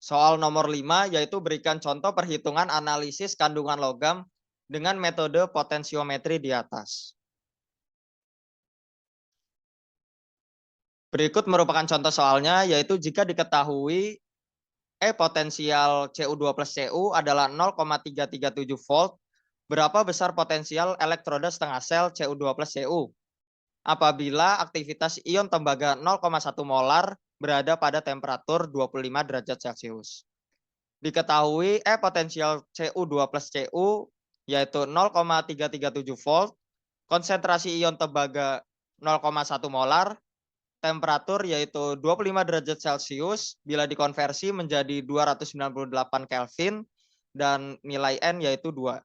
Soal nomor 5 yaitu berikan contoh perhitungan analisis kandungan logam dengan metode potensiometri di atas. Berikut merupakan contoh soalnya, yaitu jika diketahui potensial Cu2 plus Cu adalah 0,337 volt, berapa besar potensial elektroda setengah sel Cu2 plus Cu? Apabila aktivitas ion tembaga 0,1 molar berada pada temperatur 25 derajat Celcius. Diketahui potensial Cu2 plus Cu yaitu 0,337 volt, konsentrasi ion tembaga 0,1 molar, temperatur yaitu 25 derajat Celcius bila dikonversi menjadi 298 Kelvin dan nilai N yaitu 2.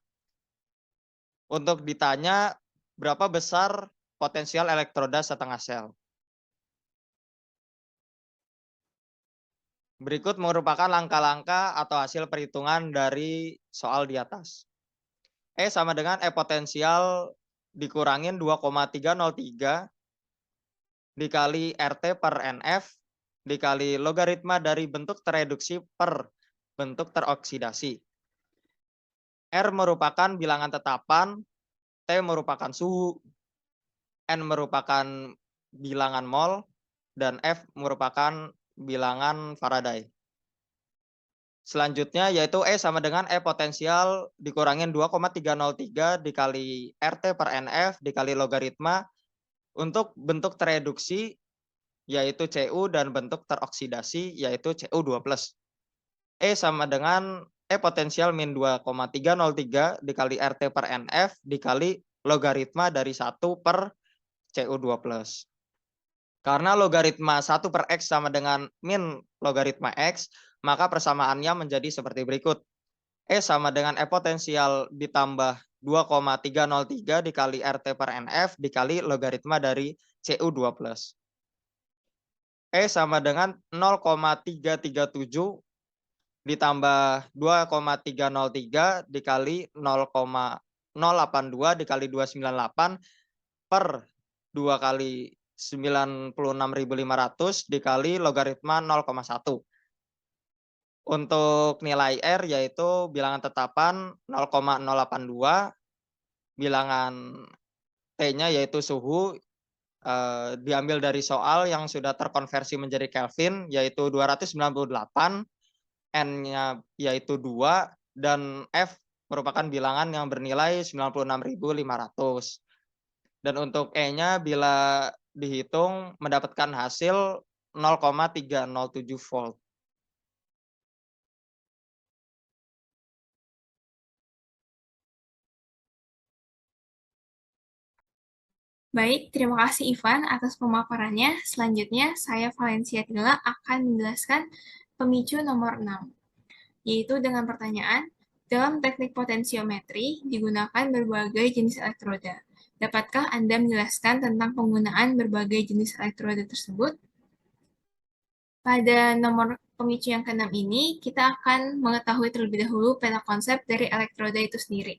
Untuk ditanya berapa besar potensial elektroda setengah sel. Berikut merupakan langkah-langkah atau hasil perhitungan dari soal di atas. Sama dengan potensial dikurangin 2,303 dikali RT per NF dikali logaritma dari bentuk tereduksi per bentuk teroksidasi. R merupakan bilangan tetapan, T merupakan suhu, N merupakan bilangan mol, dan F merupakan bilangan Faraday. Selanjutnya yaitu sama dengan potensial dikurangin 2,303 dikali RT per NF dikali logaritma untuk bentuk tereduksi yaitu Cu dan bentuk teroksidasi yaitu Cu2+. Sama dengan potensial min 2,303 dikali RT per NF dikali logaritma dari 1 per Cu2+. Karena logaritma 1 per X sama dengan min logaritma X, maka persamaannya menjadi seperti berikut. Sama dengan potensial ditambah 2,303 dikali RT per NF dikali logaritma dari Cu2+. Sama dengan 0,337 ditambah 2,303 dikali 0,082 dikali 298 per 2 kali 96.500 dikali logaritma 0,1. Untuk nilai R yaitu bilangan tetapan 0,082, bilangan T-nya yaitu suhu diambil dari soal yang sudah terkonversi menjadi Kelvin yaitu 298, N-nya yaitu 2, dan F merupakan bilangan yang bernilai 96.500. Dan untuk E-nya bila dihitung mendapatkan hasil 0,307 volt. Baik, terima kasih Ivan atas pemaparannya. Selanjutnya, saya Valencia Tila akan menjelaskan pemicu nomor 6, yaitu dengan pertanyaan, dalam teknik potensiometri digunakan berbagai jenis elektroda. Dapatkah Anda menjelaskan tentang penggunaan berbagai jenis elektroda tersebut? Pada nomor pemicu yang ke-6 ini, kita akan mengetahui terlebih dahulu peta konsep dari elektroda itu sendiri.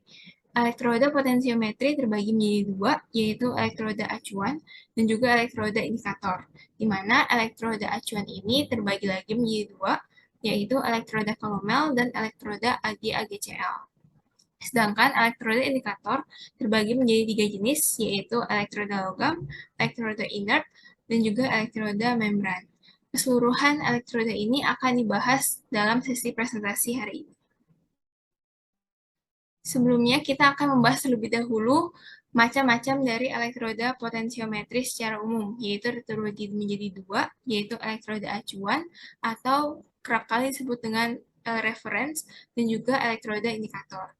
Elektroda potensiometri terbagi menjadi dua, yaitu elektroda acuan dan juga elektroda indikator, di mana elektroda acuan ini terbagi lagi menjadi dua, yaitu elektroda Colomel dan elektroda Ag-AgCl. Sedangkan elektroda indikator terbagi menjadi tiga jenis, yaitu elektroda logam, elektroda inert, dan juga elektroda membran. Keseluruhan elektroda ini akan dibahas dalam sesi presentasi hari ini. Sebelumnya, kita akan membahas terlebih dahulu macam-macam dari elektroda potensiometri secara umum, yaitu terbagi menjadi dua, yaitu elektroda acuan atau kerap kali disebut dengan reference, dan juga elektroda indikator.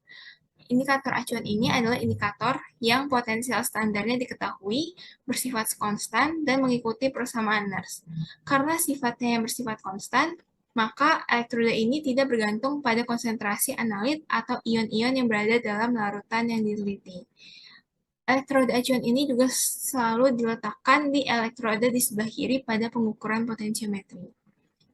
Indikator acuan ini adalah indikator yang potensial standarnya diketahui, bersifat konstan, dan mengikuti persamaan Nernst. Karena sifatnya yang bersifat konstan, maka elektroda ini tidak bergantung pada konsentrasi analit atau ion-ion yang berada dalam larutan yang diteliti. Elektroda acuan ini juga selalu diletakkan di elektroda di sebelah kiri pada pengukuran potensiometri.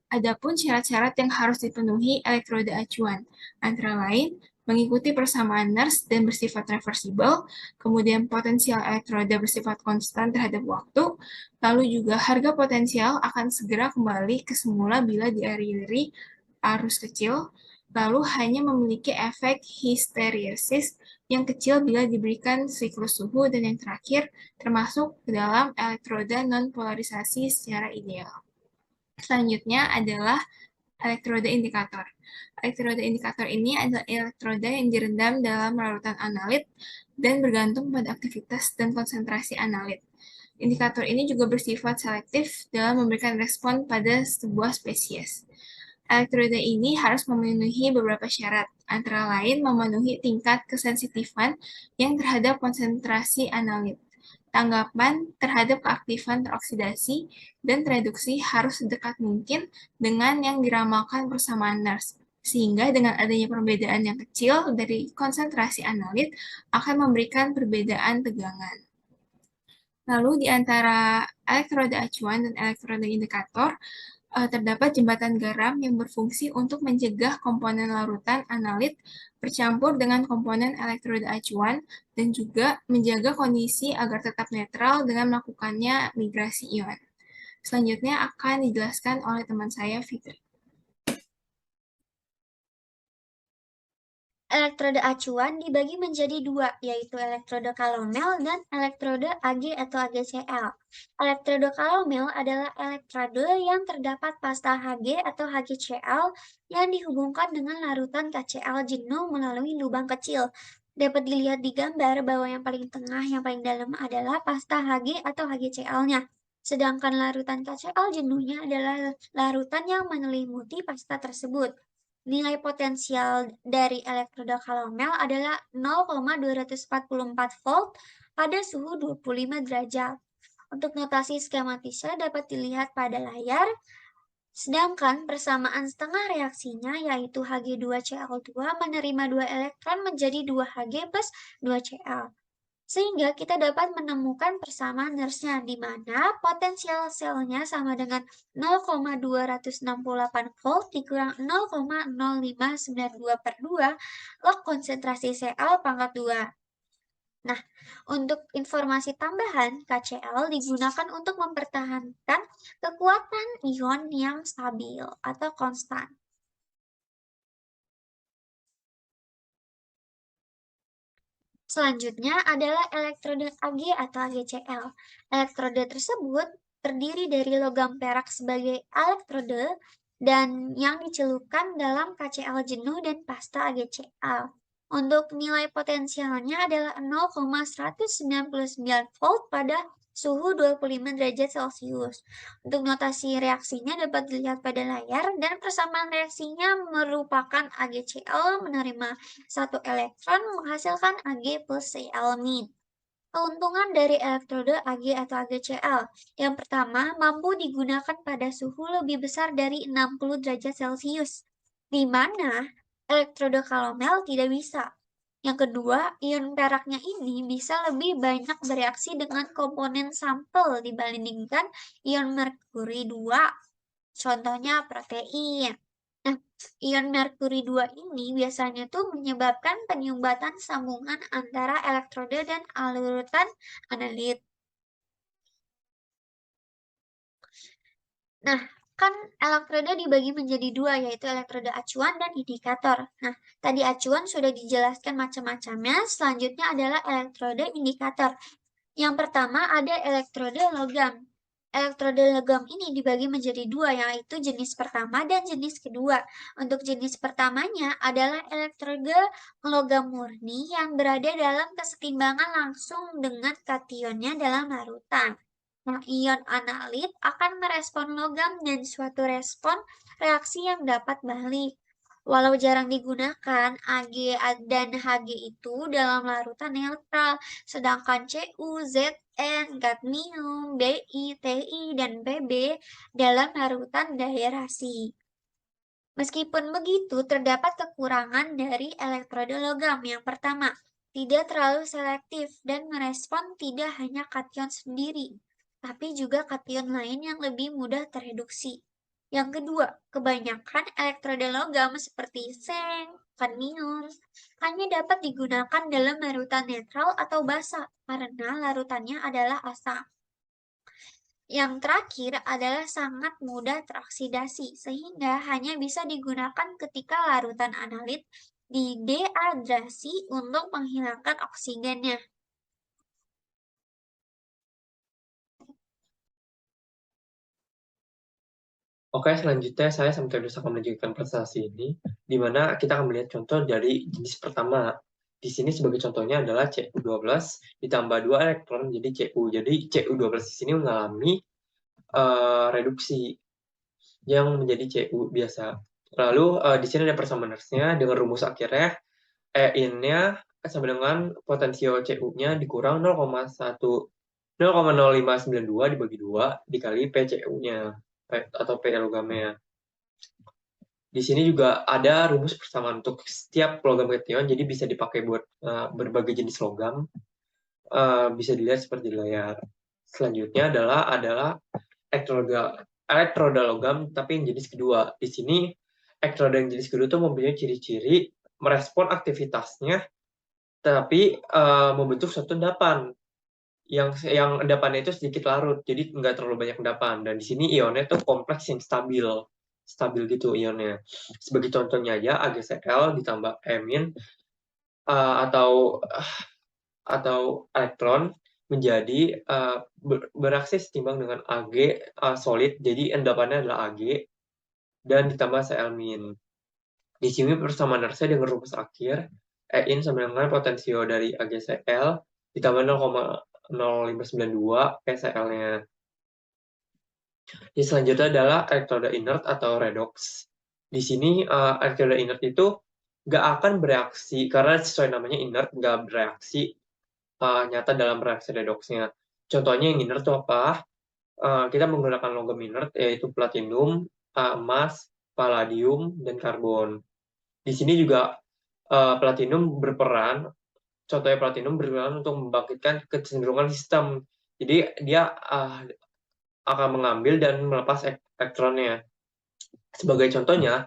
Adapun syarat-syarat yang harus dipenuhi elektroda acuan, antara lain mengikuti persamaan Nernst dan bersifat reversibel, kemudian potensial elektroda bersifat konstan terhadap waktu, lalu juga harga potensial akan segera kembali ke semula bila dialiri arus kecil, lalu hanya memiliki efek histeresis yang kecil bila diberikan siklus suhu, dan yang terakhir termasuk ke dalam elektroda non-polarisasi secara ideal. Selanjutnya adalah elektroda indikator. Elektroda indikator ini adalah elektroda yang direndam dalam larutan analit dan bergantung pada aktivitas dan konsentrasi analit. Indikator ini juga bersifat selektif dalam memberikan respon pada sebuah spesies. Elektroda ini harus memenuhi beberapa syarat, antara lain memenuhi tingkat kesensitifan yang terhadap konsentrasi analit. Tanggapan terhadap keaktifan teroksidasi dan tereduksi harus sedekat mungkin dengan yang diramalkan persamaan Nernst, sehingga dengan adanya perbedaan yang kecil dari konsentrasi analit akan memberikan perbedaan tegangan. Lalu di antara elektroda acuan dan elektroda indikator, terdapat jembatan garam yang berfungsi untuk mencegah komponen larutan analit bercampur dengan komponen elektroda acuan dan juga menjaga kondisi agar tetap netral dengan melakukannya migrasi ion. Selanjutnya akan dijelaskan oleh teman saya, Fitri. Elektroda acuan dibagi menjadi dua, yaitu elektroda kalomel dan elektroda Ag atau AgCl. Elektroda kalomel adalah elektroda yang terdapat pasta Hg atau HgCl yang dihubungkan dengan larutan KCl jenuh melalui lubang kecil. Dapat dilihat di gambar bahwa yang paling tengah, yang paling dalam adalah pasta Hg atau HgCl-nya. Sedangkan larutan KCl jenuhnya adalah larutan yang menyelimuti pasta tersebut. Nilai potensial dari elektroda kalomel adalah 0,244 volt pada suhu 25 derajat. Untuk notasi skematisnya dapat dilihat pada layar. Sedangkan persamaan setengah reaksinya yaitu Hg2Cl2 menerima 2 elektron menjadi 2 Hg plus 2 Cl. Sehingga kita dapat menemukan persamaan Nernst-nya, di mana potensial selnya sama dengan 0,268 volt dikurang 0,0592/2 log konsentrasi Cl pangkat 2. Nah, untuk informasi tambahan, KCl digunakan untuk mempertahankan kekuatan ion yang stabil atau konstan. Selanjutnya adalah elektroda Ag atau AgCl. Elektroda tersebut terdiri dari logam perak sebagai elektroda dan yang dicelupkan dalam KCl jenuh dan pasta AgCl. Untuk nilai potensialnya adalah 0,199 volt pada suhu 25 derajat Celcius. Untuk notasi reaksinya dapat dilihat pada layar, dan persamaan reaksinya merupakan AgCl menerima 1 elektron menghasilkan Ag plus Cl-. Keuntungan dari elektroda Ag atau AgCl. Yang pertama, mampu digunakan pada suhu lebih besar dari 60 derajat Celcius, di mana elektroda kalomel tidak bisa. Yang kedua, ion peraknya ini bisa lebih banyak bereaksi dengan komponen sampel dibandingkan ion merkuri 2, contohnya protein. Nah, ion merkuri 2 ini biasanya tuh menyebabkan penyumbatan sambungan antara elektroda dan larutan analit. Nah, kan elektroda dibagi menjadi dua, yaitu elektroda acuan dan indikator. Nah, tadi acuan sudah dijelaskan macam-macamnya, selanjutnya adalah elektroda indikator. Yang pertama ada elektroda logam. Elektroda logam ini dibagi menjadi dua, yaitu jenis pertama dan jenis kedua. Untuk jenis pertamanya adalah elektroda logam murni yang berada dalam kesetimbangan langsung dengan kationnya dalam larutan. Nah, ion analit akan merespon logam dan suatu respon reaksi yang dapat balik. Walau jarang digunakan, Ag dan Hg itu dalam larutan netral, sedangkan Cu, Zn, kadmium, Bi, Ti, dan Pb dalam larutan daerasi. Meskipun begitu, terdapat kekurangan dari elektroda logam. Yang pertama, tidak terlalu selektif dan merespon tidak hanya kation sendiri, tapi juga kation lain yang lebih mudah tereduksi. Yang kedua, kebanyakan elektroda logam seperti seng, kadmium hanya dapat digunakan dalam larutan netral atau basa karena larutannya adalah asam. Yang terakhir adalah sangat mudah teroksidasi, sehingga hanya bisa digunakan ketika larutan analit didehidrasi untuk menghilangkan oksigennya. Oke, selanjutnya saya sama Teodus akan menunjukkan presentasi ini, di mana kita akan melihat contoh dari jenis pertama. Di sini sebagai contohnya adalah Cu12 ditambah 2 elektron jadi Cu. Jadi Cu12 di sini mengalami reduksi yang menjadi Cu biasa. Lalu di sini ada persamaannya dengan rumus akhirnya E-in-nya sama dengan potensio Cu-nya dikurang 0,0592 dibagi 2 dikali PCU-nya atau P logamnya. Di sini juga ada rumus persamaan untuk setiap logam kation, jadi bisa dipakai buat berbagai jenis logam. Bisa dilihat seperti di layar. Selanjutnya adalah elektroda logam, tapi yang jenis kedua. Di sini elektroda yang jenis kedua itu mempunyai ciri-ciri merespon aktivitasnya, tapi membentuk suatu endapan. Yang endapannya itu sedikit larut, jadi nggak terlalu banyak endapan. Dan di sini ionnya itu kompleks yang stabil gitu ionnya. Sebagai contohnya aja AgCl ditambah emin atau elektron menjadi beraksi setimbang dengan Ag solid, jadi endapannya adalah Ag dan ditambah Cl-min. Di sini persamaan inersia dengan rumus akhir E-in sama dengan potensio dari AgCl ditambah 0,0592 PCl-nya. Yang selanjutnya adalah elektroda inert atau redox. Di sini elektroda inert itu nggak akan bereaksi, karena sesuai namanya inert, nggak bereaksi nyata dalam reaksi redoxnya. Contohnya yang inert itu apa? Kita menggunakan logam inert, yaitu platinum, emas, palladium, dan karbon. Di sini juga platinum berperan, contohnya platinum berperan untuk membangkitkan kecenderungan sistem. Jadi dia akan mengambil dan melepas elektronnya. Sebagai contohnya,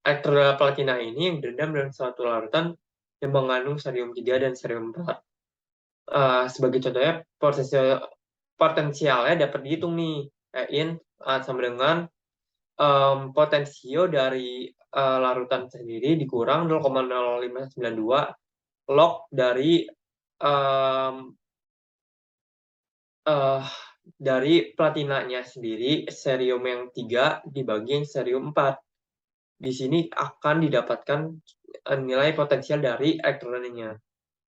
elektroda platina ini yang direndam dalam suatu larutan yang mengandung cerium 3 dan cerium 4. Sebagai contohnya, potensialnya dapat dihitung nih, E-in sama dengan potensio dari larutan sendiri dikurang 0,0592 log dari platinanya sendiri, cerium yang 3 dibagi yang cerium 4. Di sini akan didapatkan nilai potensial dari elektronnya.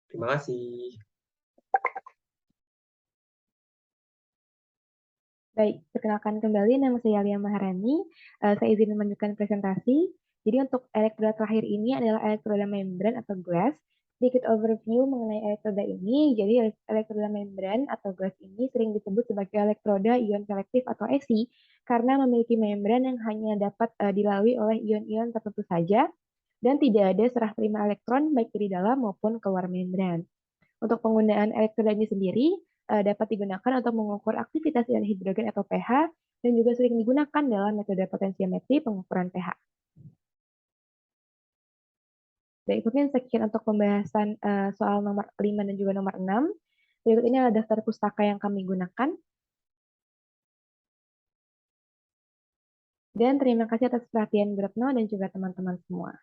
Terima kasih. Baik, perkenalkan kembali, nama saya Alia Maharani. Saya izin menunjukkan presentasi. Jadi untuk elektroda terakhir ini adalah elektroda membran atau glass. Sedikit overview mengenai elektroda ini. Jadi elektroda membran atau glass ini sering disebut sebagai elektroda ion selektif atau ESI karena memiliki membran yang hanya dapat dilalui oleh ion-ion tertentu saja dan tidak ada serah terima elektron baik dari dalam maupun keluar membran. Untuk penggunaan elektroda ini sendiri dapat digunakan untuk mengukur aktivitas ion hidrogen atau pH dan juga sering digunakan dalam metode potensiometri pengukuran pH. Berikutnya sekian untuk pembahasan soal nomor 5 dan juga nomor 6. Berikut ini adalah daftar pustaka yang kami gunakan. Dan terima kasih atas perhatian Bu Retno dan juga teman-teman semua.